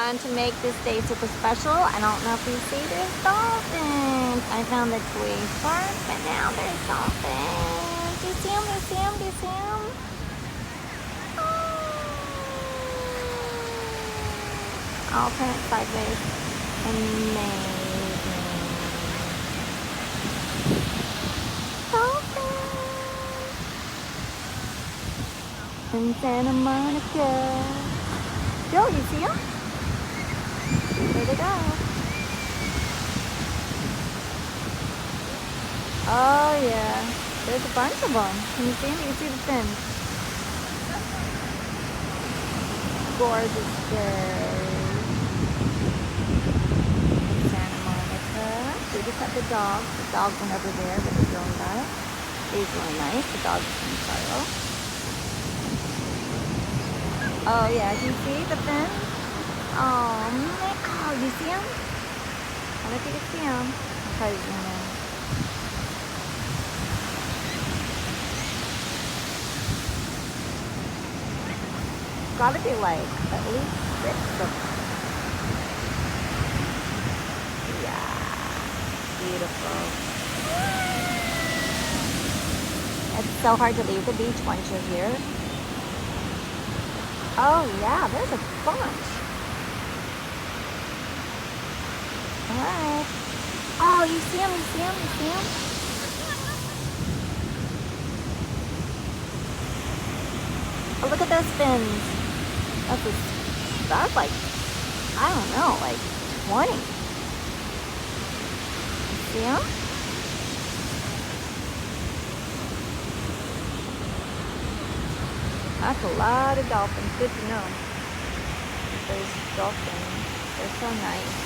And to make this day super special, I don't know if you see there's dolphins. I found the toy shark, but now there's dolphins. Do you see them? Do you see them? Do you see them? I'll turn it sideways. Amazing. Dolphins in Santa Monica. Joe, you see them? There they go. Oh yeah, there's a bunch of them. Can you see them? You see the fins? Gorgeous day in Santa Monica. We just have the dog. The dog went over there with his own guy. He's really nice. The dog is from Charlo. Oh yeah, can you see the fins? Oh man, oh, you see them? I don't know if you can see them. I'll try to zoom in. Gotta be like at least 6 of them. Yeah, beautiful. It's so hard to leave the beach once you're here. Oh yeah, there's a bunch. Alright. Oh, you see them, you see them, you see them? Oh, look at those fins. That's like, I don't know, like 20. You see them? That's a lot of dolphins. Good to know. Those dolphins, they're so nice.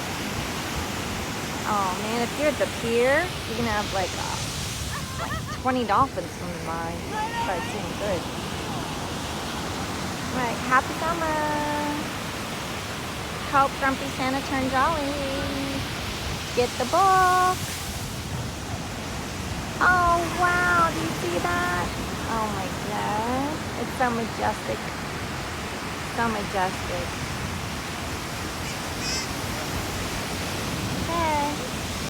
Oh man, if you're at the pier, you're gonna have like 20 dolphins swimming by. Start seeing good. Right, happy summer. Hope Grumpy Santa turn jolly. Get the book. Oh wow, do you see that? Oh my god. It's so majestic. So majestic.